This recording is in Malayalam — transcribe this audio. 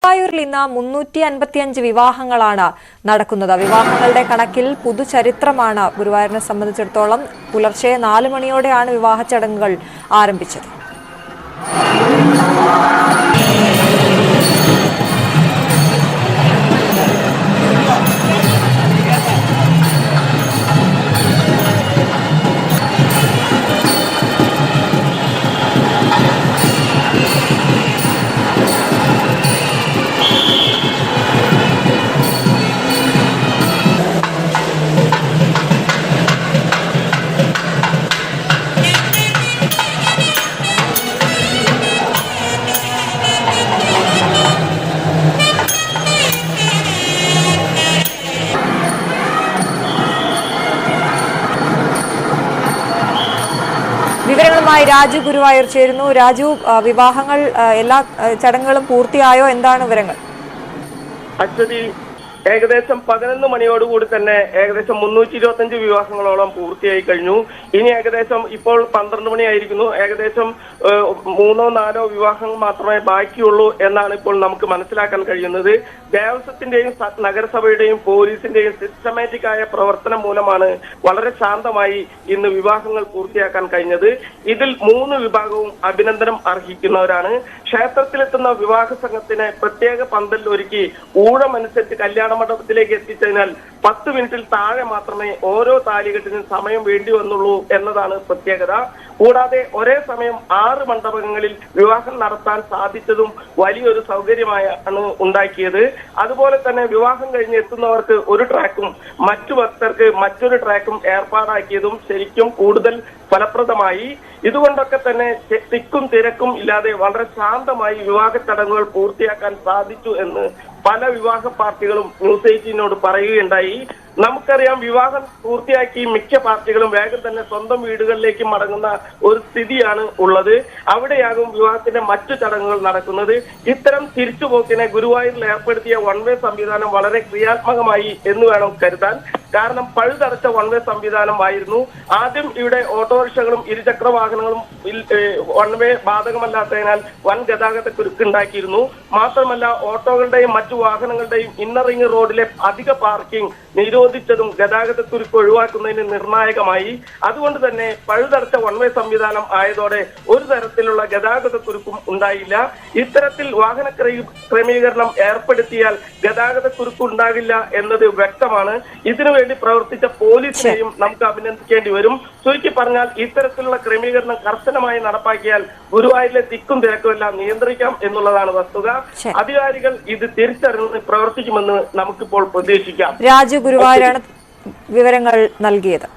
ഗുരുവായൂരിൽ ഇന്ന് 355 വിവാഹങ്ങളാണ് നടക്കുന്നത്. വിവാഹങ്ങളുടെ കണക്കിൽ പുതുചരിത്രമാണ് ഗുരുവായൂരിനെ സംബന്ധിച്ചിടത്തോളം. പുലർച്ചെ 4 മണിയോടെയാണ് വിവാഹ ചടങ്ങുകൾ ആരംഭിച്ചത്. വിവരങ്ങളുമായി രാജു ഗുരുവായൂർ ചേരുന്നു. രാജു, വിവാഹങ്ങൾ എല്ലാ ചടങ്ങുകളും പൂർത്തിയായോ? എന്താണ് വിവരങ്ങൾ? അശ്വതി, ഏകദേശം 11 മണിയോടുകൂടി തന്നെ ഏകദേശം 325 വിവാഹങ്ങളോളം പൂർത്തിയായി കഴിഞ്ഞു. ഇനി ഏകദേശം ഇപ്പോൾ 12 മണിയായിരിക്കുന്നു. ഏകദേശം 3-4 വിവാഹങ്ങൾ മാത്രമേ ബാക്കിയുള്ളൂ എന്നാണ് ഇപ്പോൾ നമുക്ക് മനസ്സിലാക്കാൻ കഴിയുന്നത്. ദേവസ്വത്തിന്റെയും നഗരസഭയുടെയും പോലീസിന്റെയും സിസ്റ്റമാറ്റിക് ആയ പ്രവർത്തനം മൂലമാണ് വളരെ ശാന്തമായി ഇന്ന് വിവാഹങ്ങൾ പൂർത്തിയാക്കാൻ കഴിഞ്ഞത്. ഇതിൽ 3 വിഭാഗവും അഭിനന്ദനം അർഹിക്കുന്നവരാണ്. ക്ഷേത്രത്തിലെത്തുന്ന വിവാഹ സംഘത്തിന് പ്രത്യേക പന്തൽ ഒരുക്കി ഊഴമനുസരിച്ച് കല്യാണ മണ്ഡപത്തിലേക്ക് എത്തിച്ചതിനാൽ 10 മിനിറ്റിൽ താഴെ മാത്രമേ ഓരോ താലികെട്ടിനും സമയം വേണ്ടി വന്നുള്ളൂ എന്നതാണ് പ്രത്യേകത. കൂടാതെ ഒരേ സമയം 6 മണ്ഡപങ്ങളിൽ വിവാഹം നടത്താൻ സാധിച്ചതും വലിയൊരു സൗകര്യമായാണ് ഉണ്ടാക്കിയത്. അതുപോലെ തന്നെ വിവാഹം കഴിഞ്ഞ് എത്തുന്നവർക്ക് ഒരു ട്രാക്കും മറ്റു ഭക്തർക്ക് മറ്റൊരു ട്രാക്കും ഏർപ്പാടാക്കിയതും ശരിക്കും കൂടുതൽ ഫലപ്രദമായി. ഇതുകൊണ്ടൊക്കെ തന്നെ തിക്കും തിരക്കും ഇല്ലാതെ വളരെ ശാന്തമായി വിവാഹ ചടങ്ങുകൾ പൂർത്തിയാക്കാൻ സാധിച്ചു എന്ന് പല വിവാഹ പാർട്ടികളും ന്യൂസ് 18നോട് പറയുകയുണ്ടായി. നമുക്കറിയാം, വിവാഹം പൂർത്തിയാക്കി മിക്ക പാർട്ടികളും വേഗം തന്നെ സ്വന്തം വീടുകളിലേക്ക് മടങ്ങുന്ന ഒരു സ്ഥിതിയാണ് ഉള്ളത്. അവിടെയാകും വിവാഹത്തിന്റെ മറ്റു ചടങ്ങുകൾ നടക്കുന്നത്. ഇത്തരം തിരിച്ചുപോക്കിനെ ഗുരുവായൂരിൽ ഏർപ്പെടുത്തിയ വൺവേ സംവിധാനം വളരെ ക്രിയാത്മകമായി എന്ന് വേണം കരുതാൻ. കാരണം പഴുതടച്ച വൺവേ സംവിധാനമായിരുന്നു. ആദ്യം ഇവിടെ ഓട്ടോറിക്ഷകളും ഇരുചക്ര വാഹനങ്ങളും വൺവേ ബാധകമല്ലാത്തതിനാൽ വൻ ഗതാഗത കുരുക്കുണ്ടാക്കിയിരുന്നു. മാത്രമല്ല, ഓട്ടോകളുടെയും മറ്റു വാഹനങ്ങളുടെയും ഇന്നർ റിംഗ് റോഡിലെ അധിക പാർക്കിംഗ് നിരോധിച്ചതും ഗതാഗത കുരുക്ക് ഒഴിവാക്കുന്നതിന് നിർണായകമായി. അതുകൊണ്ട് തന്നെ പഴുതടച്ച വൺവേ സംവിധാനം ആയതോടെ ഒരു തരത്തിലുള്ള ഗതാഗത കുരുക്കും ഉണ്ടായില്ല. ഇത്തരത്തിൽ വാഹന ക്രമീകരണം ഏർപ്പെടുത്തിയാൽ ഗതാഗത കുരുക്ക് ഉണ്ടാകില്ല എന്നത് വ്യക്തമാണ്. ഇതിനുവേണ്ടി പ്രവർത്തിച്ച പോലീസിനെയും നമുക്ക് അഭിനന്ദിക്കേണ്ടി വരും. ചുരുക്കി പറഞ്ഞാൽ, ഇത്തരത്തിലുള്ള ക്രമീകരണം കർശനമായി നടപ്പാക്കിയാൽ ഗുരുവായൂരിലെ തിക്കും തിരക്കും എല്ലാം നിയന്ത്രിക്കാം എന്നുള്ളതാണ് വസ്തുത. അധികാരികൾ ഇത് തിരിച്ചറിഞ്ഞ് പ്രവർത്തിക്കുമെന്ന് നമുക്കിപ്പോൾ പ്രതീക്ഷിക്കാം. രാജു ഗുരുവായൂരാണ് വിവരങ്ങൾ നൽകിയത്.